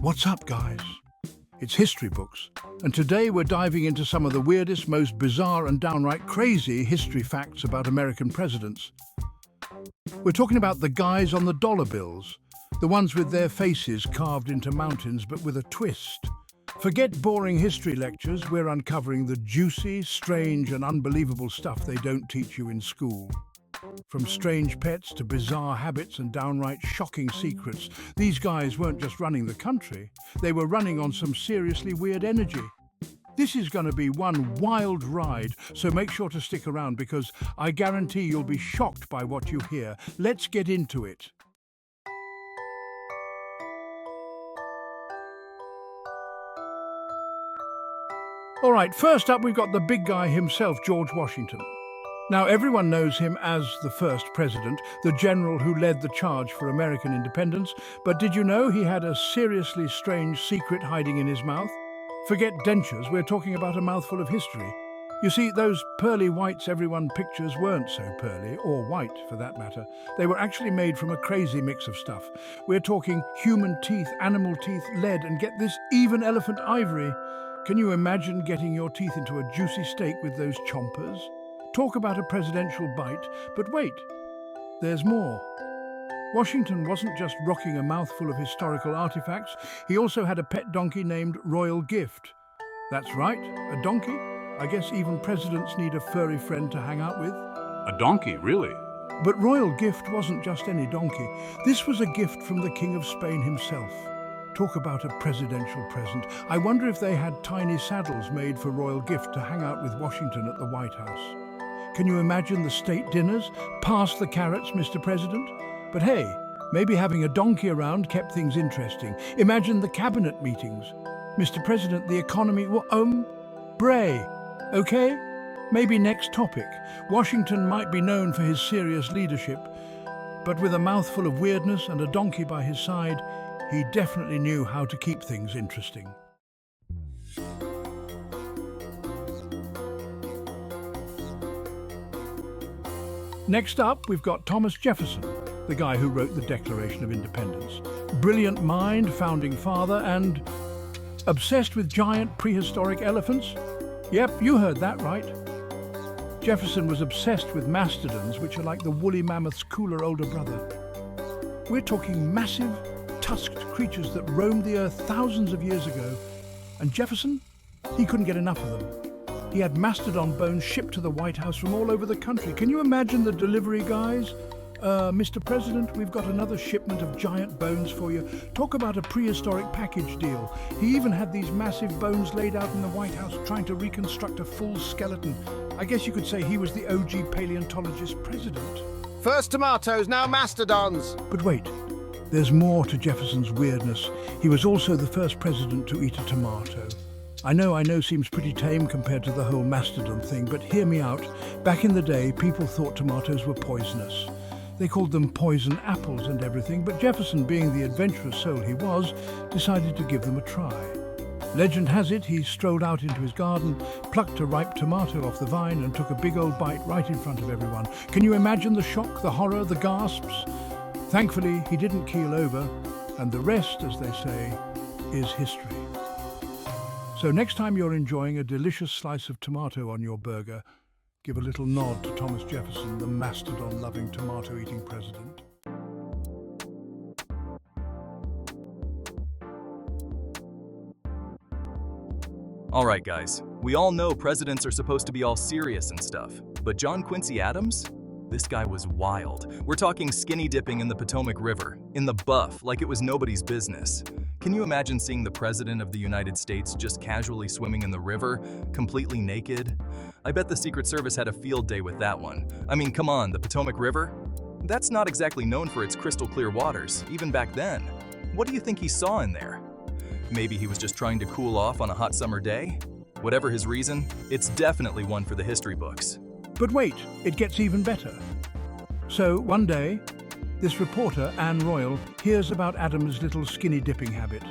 What's up, guys? It's History Books, and today we're diving into some of the weirdest, most bizarre and downright crazy history facts about American presidents. We're talking about the guys on the dollar bills, the ones with their faces carved into mountains but with a twist. Forget boring history lectures, we're uncovering the juicy, strange and unbelievable stuff they don't teach you in school. From strange pets to bizarre habits and downright shocking secrets, these guys weren't just running the country, they were running on some seriously weird energy. This is going to be one wild ride, so make sure to stick around because I guarantee you'll be shocked by what you hear. Let's get into it. All right, first up we've got the big guy himself, George Washington. Now, everyone knows him as the first president, the general who led the charge for American independence, but did you know he had a seriously strange secret hiding in his mouth? Forget dentures, we're talking about a mouthful of history. You see, those pearly whites everyone pictures weren't so pearly, or white for that matter. They were actually made from a crazy mix of stuff. We're talking human teeth, animal teeth, lead, and get this, even elephant ivory. Can you imagine getting your teeth into a juicy steak with those chompers? Talk about a presidential bite, but wait, there's more. Washington wasn't just rocking a mouthful of historical artifacts, he also had a pet donkey named Royal Gift. That's right, a donkey. I guess even presidents need a furry friend to hang out with. A donkey, really? But Royal Gift wasn't just any donkey. This was a gift from the King of Spain himself. Talk about a presidential present. I wonder if they had tiny saddles made for Royal Gift to hang out with Washington at the White House. Can you imagine the state dinners? Pass the carrots, Mr. President. But hey, maybe having a donkey around kept things interesting. Imagine the cabinet meetings. Mr. President, the economy, bray, okay? Maybe next topic. Washington might be known for his serious leadership, but with a mouthful of weirdness and a donkey by his side, he definitely knew how to keep things interesting. Next up, we've got Thomas Jefferson, the guy who wrote the Declaration of Independence. Brilliant mind, founding father, and obsessed with giant prehistoric elephants? Yep, you heard that right. Jefferson was obsessed with mastodons, which are like the woolly mammoth's cooler older brother. We're talking massive, tusked creatures that roamed the earth thousands of years ago. And Jefferson? He couldn't get enough of them. He had mastodon bones shipped to the White House from all over the country. Can you imagine the delivery guys? Mr. President, we've got another shipment of giant bones for you. Talk about a prehistoric package deal. He even had these massive bones laid out in the White House trying to reconstruct a full skeleton. I guess you could say he was the OG paleontologist president. First tomatoes, now mastodons. But wait, there's more to Jefferson's weirdness. He was also the first president to eat a tomato. I know seems pretty tame compared to the whole mastodon thing, but hear me out. Back in the day, people thought tomatoes were poisonous. They called them poison apples and everything, but Jefferson, being the adventurous soul he was, decided to give them a try. Legend has it he strolled out into his garden, plucked a ripe tomato off the vine and took a big old bite right in front of everyone. Can you imagine the shock, the horror, the gasps? Thankfully, he didn't keel over, and the rest, as they say, is history. So next time you're enjoying a delicious slice of tomato on your burger, give a little nod to Thomas Jefferson, the mastodon-loving, tomato-eating president. All right, guys, we all know presidents are supposed to be all serious and stuff, but John Quincy Adams? This guy was wild. We're talking skinny dipping in the Potomac River, in the buff, like it was nobody's business. Can you imagine seeing the President of the United States just casually swimming in the river, completely naked? I bet the Secret Service had a field day with that one. I mean, come on, the Potomac River? That's not exactly known for its crystal clear waters, even back then. What do you think he saw in there? Maybe he was just trying to cool off on a hot summer day? Whatever his reason, it's definitely one for the history books. But wait, it gets even better. So one day, this reporter, Anne Royall, hears about Adams' little skinny dipping habit.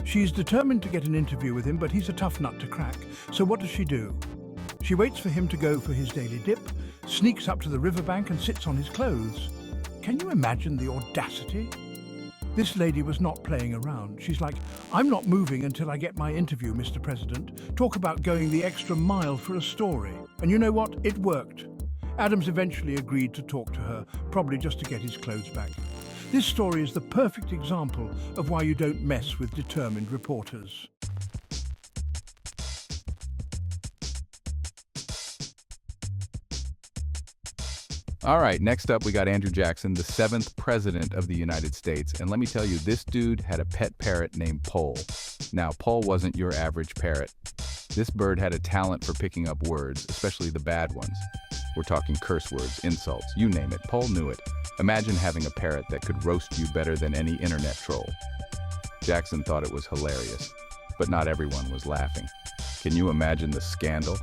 She's determined to get an interview with him, but he's a tough nut to crack. So what does she do? She waits for him to go for his daily dip, sneaks up to the riverbank and sits on his clothes. Can you imagine the audacity? This lady was not playing around. She's like, I'm not moving until I get my interview, Mr. President. Talk about going the extra mile for a story. And you know what? It worked. Adams eventually agreed to talk to her, probably just to get his clothes back. This story is the perfect example of why you don't mess with determined reporters. All right, next up we got Andrew Jackson, the 7th president of the United States. And let me tell you, this dude had a pet parrot named Pole. Now, Pole wasn't your average parrot. This bird had a talent for picking up words, especially the bad ones. We're talking curse words, insults, you name it. Pole knew it. Imagine having a parrot that could roast you better than any internet troll. Jackson thought it was hilarious, but not everyone was laughing. Can you imagine the scandal?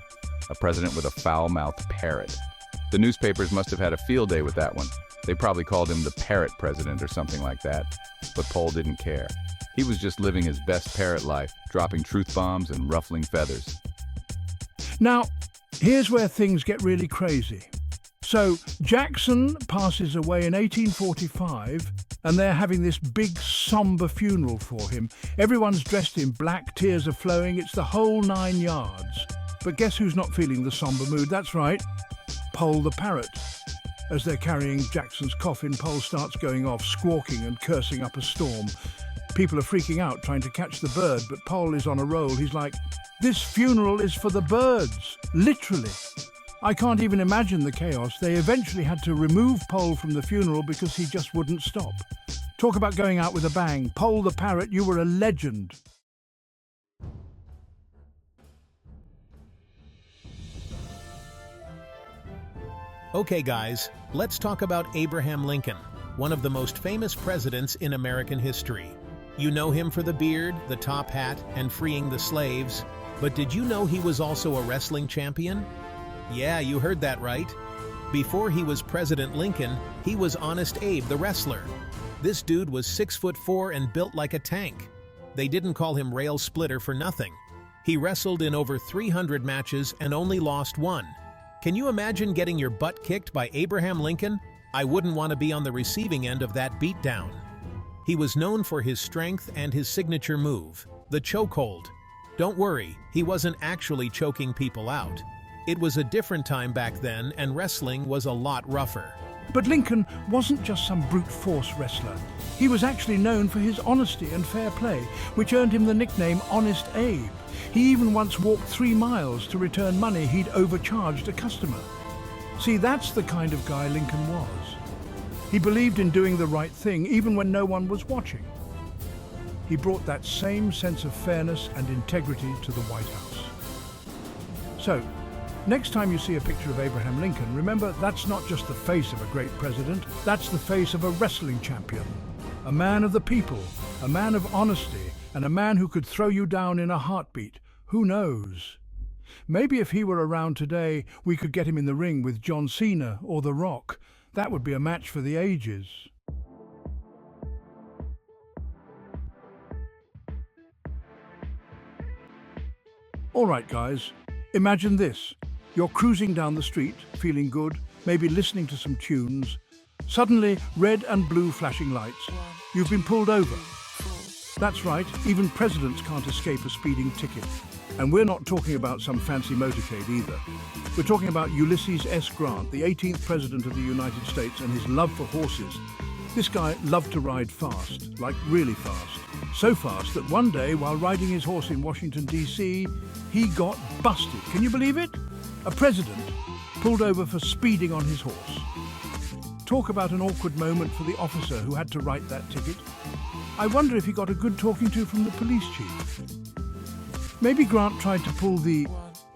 A president with a foul-mouthed parrot. The newspapers must have had a field day with that one. They probably called him the parrot president or something like that. But Pole didn't care. He was just living his best parrot life, dropping truth bombs and ruffling feathers. Now, here's where things get really crazy. So, Jackson passes away in 1845, and they're having this big, somber funeral for him. Everyone's dressed in black, tears are flowing, it's the whole 9 yards. But guess who's not feeling the somber mood? That's right, Pole the parrot. As they're carrying Jackson's coffin, Pole starts going off, squawking and cursing up a storm. People are freaking out, trying to catch the bird, but Pole is on a roll. He's like, this funeral is for the birds, literally. I can't even imagine the chaos. They eventually had to remove Pole from the funeral because he just wouldn't stop. Talk about going out with a bang. Pole the parrot, you were a legend. Okay guys, let's talk about Abraham Lincoln, one of the most famous presidents in American history. You know him for the beard, the top hat, and freeing the slaves. But did you know he was also a wrestling champion? Yeah, you heard that right. Before he was President Lincoln, he was Honest Abe the wrestler. This dude was 6'4" and built like a tank. They didn't call him Rail Splitter for nothing. He wrestled in over 300 matches and only lost one. Can you imagine getting your butt kicked by Abraham Lincoln? I wouldn't want to be on the receiving end of that beatdown. He was known for his strength and his signature move, the chokehold. Don't worry, he wasn't actually choking people out. It was a different time back then, and wrestling was a lot rougher. But Lincoln wasn't just some brute force wrestler. He was actually known for his honesty and fair play, which earned him the nickname Honest Abe. He even once walked 3 miles to return money he'd overcharged a customer. See, that's the kind of guy Lincoln was. He believed in doing the right thing even when no one was watching. He brought that same sense of fairness and integrity to the White House. So, next time you see a picture of Abraham Lincoln, remember that's not just the face of a great president, that's the face of a wrestling champion. A man of the people, a man of honesty, and a man who could throw you down in a heartbeat. Who knows? Maybe if he were around today, we could get him in the ring with John Cena or The Rock. That would be a match for the ages. All right, guys, imagine this. You're cruising down the street, feeling good, maybe listening to some tunes. Suddenly, red and blue flashing lights. You've been pulled over. That's right, even presidents can't escape a speeding ticket. And we're not talking about some fancy motorcade either. We're talking about Ulysses S Grant, the 18th President of the United States, and his love for horses. This guy loved to ride fast, like really fast. So fast that one day, while riding his horse in Washington, D.C., he got busted. Can you believe it? A president pulled over for speeding on his horse. Talk about an awkward moment for the officer who had to write that ticket. I wonder if he got a good talking to from the police chief. Maybe Grant tried to pull the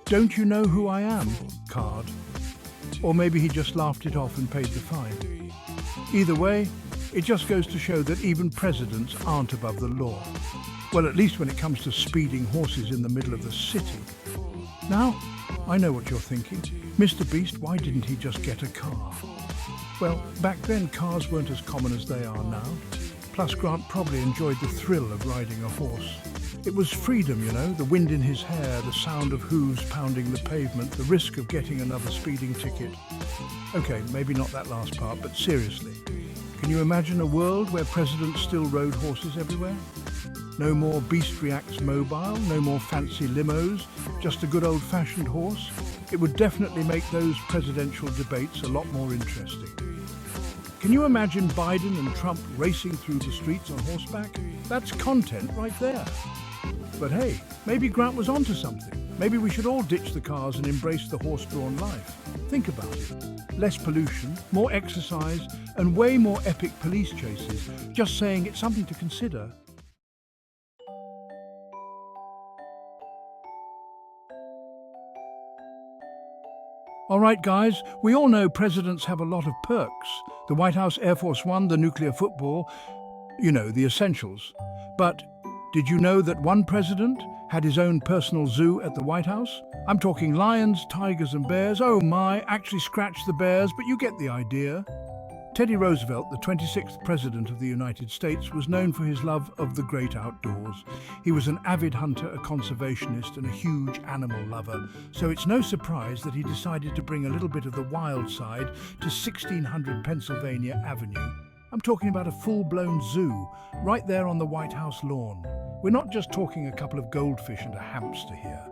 "don't you know who I am" card. Or maybe he just laughed it off and paid the fine. Either way, it just goes to show that even presidents aren't above the law. Well, at least when it comes to speeding horses in the middle of the city. Now, I know what you're thinking. Mr. Beast, why didn't he just get a car? Well, back then cars weren't as common as they are now. Plus, Grant probably enjoyed the thrill of riding a horse. It was freedom, you know, the wind in his hair, the sound of hooves pounding the pavement, the risk of getting another speeding ticket. Okay, maybe not that last part, but seriously, Can you imagine a world where presidents still rode horses everywhere? No more beast reacts mobile, no more fancy limos, just a good old-fashioned horse? It would definitely make those presidential debates a lot more interesting. Can you imagine Biden and Trump racing through the streets on horseback? That's content right there. But hey, maybe Grant was onto something. Maybe we should all ditch the cars and embrace the horse-drawn life. Think about it. Less pollution, more exercise, and way more epic police chases. Just saying, it's something to consider. All right, guys, we all know presidents have a lot of perks. The White House, Air Force One, the nuclear football, you know, the essentials. But did you know that one president had his own personal zoo at the White House? I'm talking lions, tigers and bears. Oh my, actually scratch the bears, but you get the idea. Teddy Roosevelt, the 26th President of the United States, was known for his love of the great outdoors. He was an avid hunter, a conservationist and a huge animal lover, so it's no surprise that he decided to bring a little bit of the wild side to 1600 Pennsylvania Avenue. I'm talking about a full-blown zoo, right there on the White House lawn. We're not just talking a couple of goldfish and a hamster here.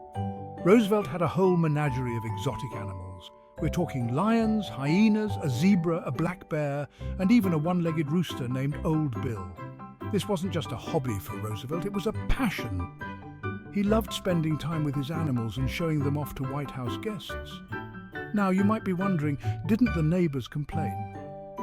Roosevelt had a whole menagerie of exotic animals. We're talking lions, hyenas, a zebra, a black bear, and even a one-legged rooster named Old Bill. This wasn't just a hobby for Roosevelt, it was a passion. He loved spending time with his animals and showing them off to White House guests. Now, you might be wondering, didn't the neighbors complain?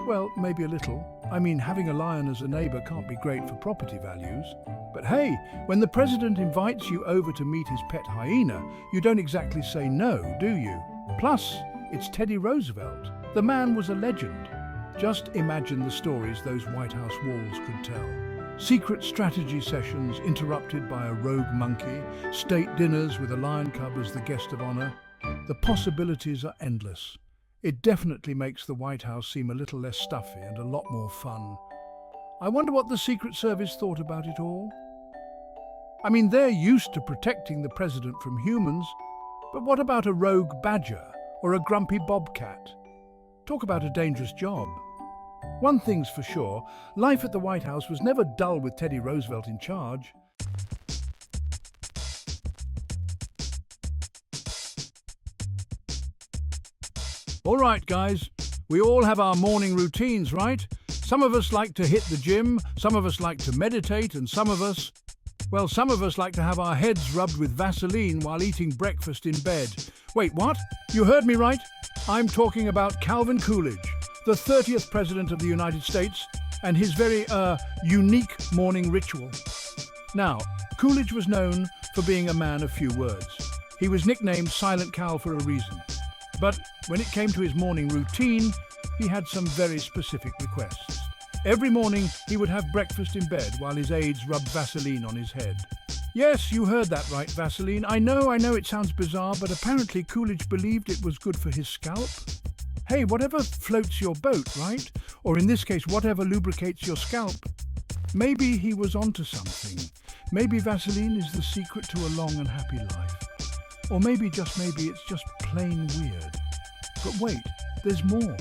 Well, maybe a little. I mean, having a lion as a neighbor can't be great for property values. But hey, when the president invites you over to meet his pet hyena, you don't exactly say no, do you? Plus, it's Teddy Roosevelt. The man was a legend. Just imagine the stories those White House walls could tell. Secret strategy sessions interrupted by a rogue monkey, state dinners with a lion cub as the guest of honor. The possibilities are endless. It definitely makes the White House seem a little less stuffy and a lot more fun. I wonder what the Secret Service thought about it all. I mean, they're used to protecting the president from humans, but what about a rogue badger or a grumpy bobcat? Talk about a dangerous job. One thing's for sure, life at the White House was never dull with Teddy Roosevelt in charge. All right, guys, we all have our morning routines, right? Some of us like to hit the gym, some of us like to meditate, and some of us like to have our heads rubbed with Vaseline while eating breakfast in bed. Wait, what? You heard me right? I'm talking about Calvin Coolidge, the 30th President of the United States, and his very, unique morning ritual. Now, Coolidge was known for being a man of few words. He was nicknamed Silent Cal for a reason. But when it came to his morning routine, he had some very specific requests. Every morning, he would have breakfast in bed while his aides rubbed Vaseline on his head. Yes, you heard that right, Vaseline. I know it sounds bizarre, but apparently Coolidge believed it was good for his scalp. Hey, whatever floats your boat, right? Or in this case, whatever lubricates your scalp. Maybe he was onto something. Maybe Vaseline is the secret to a long and happy life. Or maybe it's just plain weird. But wait, there's more.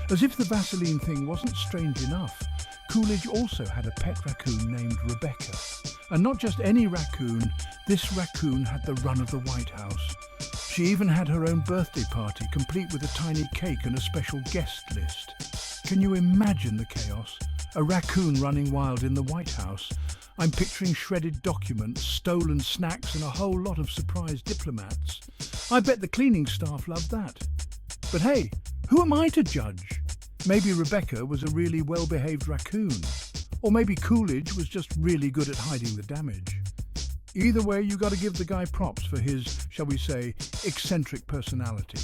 As if the Vaseline thing wasn't strange enough, Coolidge also had a pet raccoon named Rebecca. And not just any raccoon, this raccoon had the run of the White House. She even had her own birthday party, complete with a tiny cake and a special guest list. Can you imagine the chaos? A raccoon running wild in the White House. I'm picturing shredded documents, stolen snacks, and a whole lot of surprise diplomats. I bet the cleaning staff loved that. But hey, who am I to judge? Maybe Rebecca was a really well-behaved raccoon. Or maybe Coolidge was just really good at hiding the damage. Either way, you got to give the guy props for his, shall we say, eccentric personality.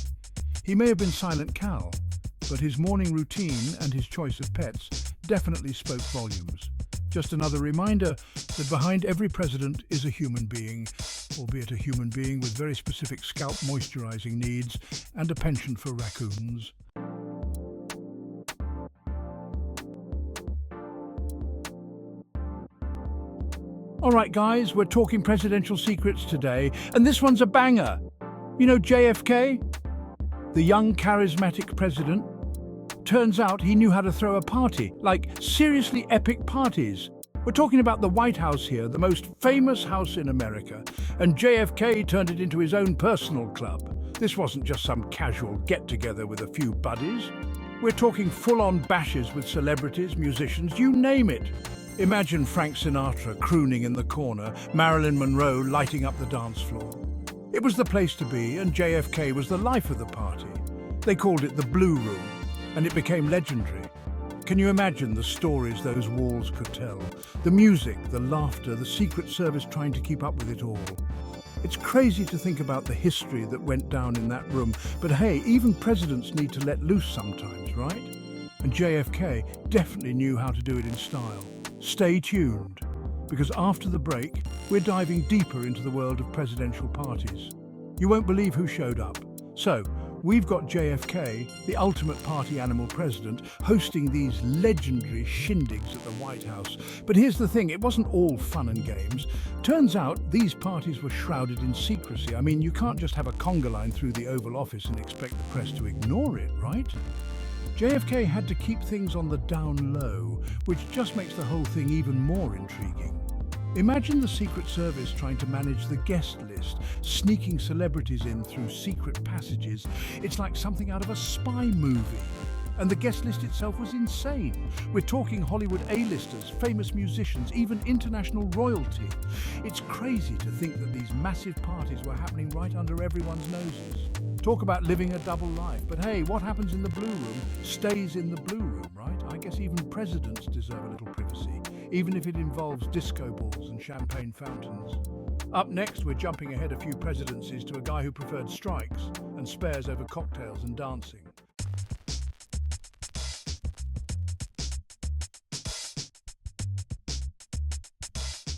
He may have been Silent Cal, but his morning routine and his choice of pets definitely spoke volumes. Just another reminder that behind every president is a human being, albeit a human being with very specific scalp moisturizing needs and a penchant for raccoons. All right, guys, we're talking presidential secrets today, and this one's a banger. You know JFK? The young, charismatic president? Turns out he knew how to throw a party, like seriously epic parties. We're talking about the White House here, the most famous house in America, and JFK turned it into his own personal club. This wasn't just some casual get-together with a few buddies. We're talking full-on bashes with celebrities, musicians, you name it. Imagine Frank Sinatra crooning in the corner, Marilyn Monroe lighting up the dance floor. It was the place to be, and JFK was the life of the party. They called it the Blue Room, and it became legendary. Can you imagine the stories those walls could tell? The music, the laughter, the Secret Service trying to keep up with it all. It's crazy to think about the history that went down in that room, but hey, even presidents need to let loose sometimes, right? And JFK definitely knew how to do it in style. Stay tuned, because after the break, we're diving deeper into the world of presidential parties. You won't believe who showed up. So, we've got JFK, the ultimate party animal president, hosting these legendary shindigs at the White House. But here's the thing, it wasn't all fun and games. Turns out these parties were shrouded in secrecy. I mean, you can't just have a conga line through the Oval Office and expect the press to ignore it, right? JFK had to keep things on the down low, which just makes the whole thing even more intriguing. Imagine the Secret Service trying to manage the guest list, sneaking celebrities in through secret passages. It's like something out of a spy movie. And the guest list itself was insane. We're talking Hollywood A-listers, famous musicians, even international royalty. It's crazy to think that these massive parties were happening right under everyone's noses. Talk about living a double life. But hey, what happens in the Blue Room stays in the Blue Room, right? I guess even presidents deserve a little privacy, even if it involves disco balls and champagne fountains. Up next, we're jumping ahead a few presidencies to a guy who preferred strikes and spares over cocktails and dancing.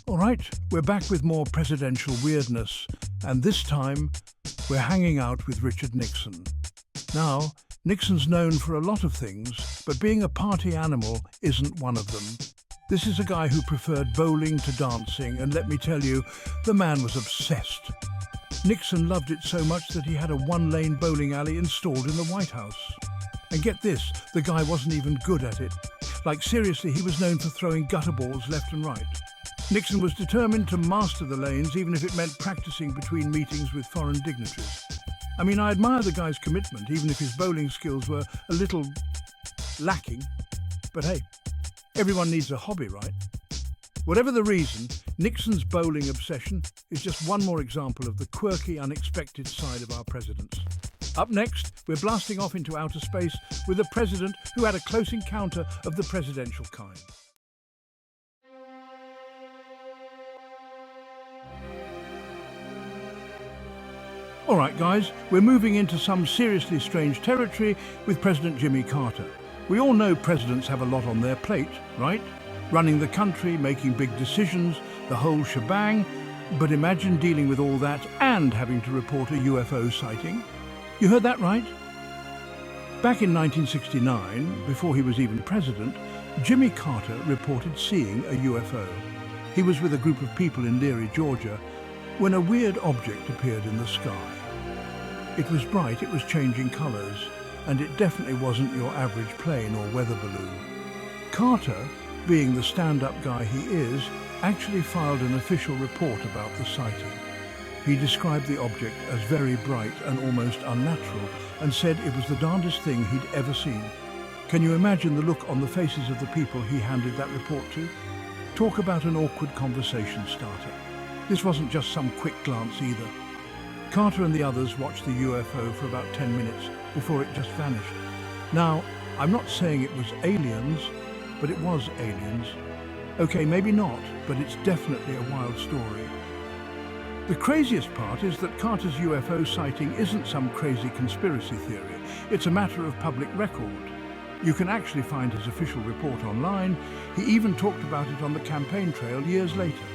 All right, we're back with more presidential weirdness, and this time we're hanging out with Richard Nixon. Now, Nixon's known for a lot of things, but being a party animal isn't one of them. This is a guy who preferred bowling to dancing, and let me tell you, the man was obsessed. Nixon loved it so much that he had a one-lane bowling alley installed in the White House. And get this, the guy wasn't even good at it. Like seriously, he was known for throwing gutter balls left and right. Nixon was determined to master the lanes, even if it meant practicing between meetings with foreign dignitaries. I mean, I admire the guy's commitment, even if his bowling skills were a little lacking. But hey, everyone needs a hobby, right? Whatever the reason, Nixon's bowling obsession is just one more example of the quirky, unexpected side of our presidents. Up next, we're blasting off into outer space with a president who had a close encounter of the presidential kind. All right, guys, we're moving into some seriously strange territory with President Jimmy Carter. We all know presidents have a lot on their plate, right? Running the country, making big decisions, the whole shebang. But imagine dealing with all that and having to report a UFO sighting. You heard that right? Back in 1969, before he was even president, Jimmy Carter reported seeing a UFO. He was with a group of people in Leary, Georgia, when a weird object appeared in the sky. It was bright, it was changing colours, and it definitely wasn't your average plane or weather balloon. Carter, being the stand-up guy he is, actually filed an official report about the sighting. He described the object as very bright and almost unnatural, and said it was the darndest thing he'd ever seen. Can you imagine the look on the faces of the people he handed that report to? Talk about an awkward conversation starter. This wasn't just some quick glance either. Carter and the others watched the UFO for about 10 minutes before it just vanished. Now, I'm not saying it was aliens, but it was aliens. Okay, maybe not, but it's definitely a wild story. The craziest part is that Carter's UFO sighting isn't some crazy conspiracy theory. It's a matter of public record. You can actually find his official report online. He even talked about it on the campaign trail years later.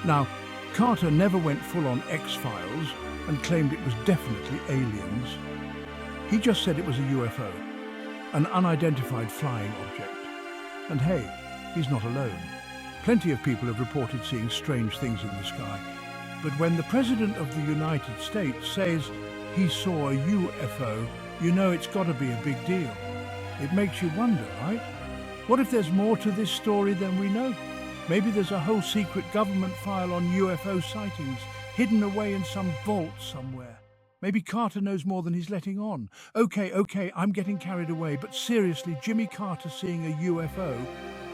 Now, Carter never went full-on X-Files and claimed it was definitely aliens. He just said it was a UFO, an unidentified flying object. And hey, he's not alone. Plenty of people have reported seeing strange things in the sky. But when the President of the United States says he saw a UFO, you know it's got to be a big deal. It makes you wonder, right? What if there's more to this story than we know? Maybe there's a whole secret government file on UFO sightings, hidden away in some vault somewhere. Maybe Carter knows more than he's letting on. Okay, I'm getting carried away, but seriously, Jimmy Carter seeing a UFO,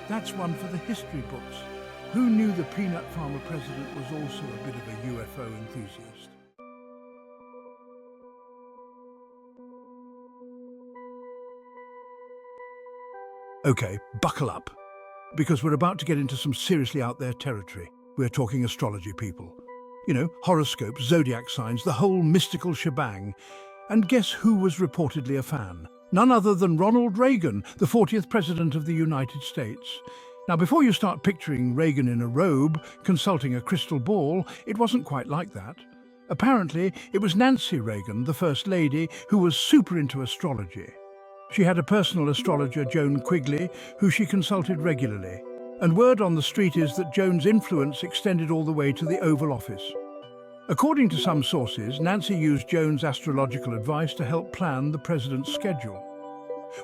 that's one for the history books. Who knew the peanut farmer president was also a bit of a UFO enthusiast? Okay, buckle up, because we're about to get into some seriously out there territory. We're talking astrology, people. You know, horoscopes, zodiac signs, the whole mystical shebang. And guess who was reportedly a fan? None other than Ronald Reagan, the 40th President of the United States. Now, before you start picturing Reagan in a robe, consulting a crystal ball, it wasn't quite like that. Apparently, it was Nancy Reagan, the First Lady, who was super into astrology. She had a personal astrologer, Joan Quigley, who she consulted regularly. And word on the street is that Joan's influence extended all the way to the Oval Office. According to some sources, Nancy used Joan's astrological advice to help plan the president's schedule.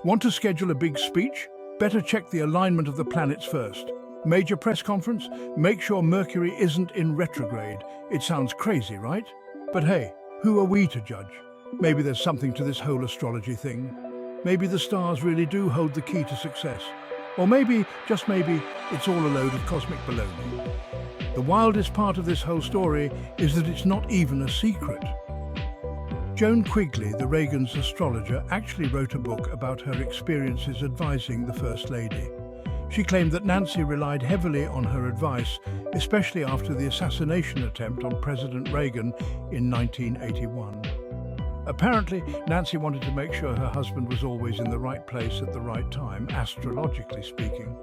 Want to schedule a big speech? Better check the alignment of the planets first. Major press conference? Make sure Mercury isn't in retrograde. It sounds crazy, right? But hey, who are we to judge? Maybe there's something to this whole astrology thing. Maybe the stars really do hold the key to success. Or maybe, just maybe, it's all a load of cosmic baloney. The wildest part of this whole story is that it's not even a secret. Joan Quigley, the Reagan's astrologer, actually wrote a book about her experiences advising the First Lady. She claimed that Nancy relied heavily on her advice, especially after the assassination attempt on President Reagan in 1981. Apparently, Nancy wanted to make sure her husband was always in the right place at the right time, astrologically speaking.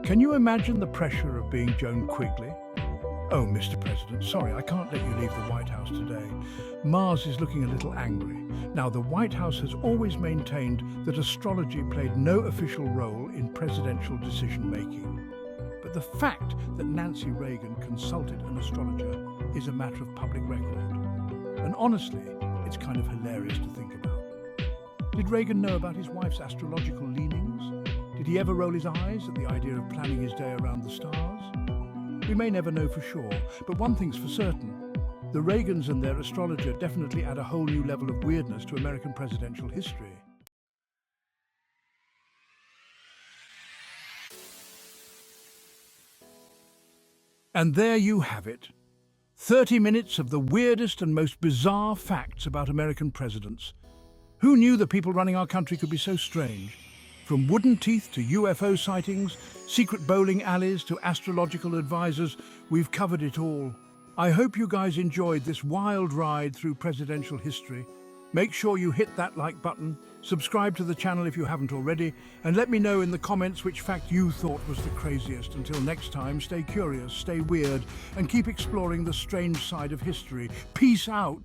Can you imagine the pressure of being Joan Quigley? Oh, Mr. President, sorry, I can't let you leave the White House today. Mars is looking a little angry. Now, the White House has always maintained that astrology played no official role in presidential decision-making. But the fact that Nancy Reagan consulted an astrologer is a matter of public record. And honestly, it's kind of hilarious to think about. Did Reagan know about his wife's astrological leanings? Did he ever roll his eyes at the idea of planning his day around the stars? We may never know for sure, but one thing's for certain. The Reagans and their astrologer definitely add a whole new level of weirdness to American presidential history. And there you have it. 30 minutes of the weirdest and most bizarre facts about American presidents. Who knew the people running our country could be so strange? From wooden teeth to UFO sightings, secret bowling alleys to astrological advisors, we've covered it all. I hope you guys enjoyed this wild ride through presidential history. Make sure you hit that like button, subscribe to the channel if you haven't already, and let me know in the comments which fact you thought was the craziest. Until next time, stay curious, stay weird, and keep exploring the strange side of history. Peace out!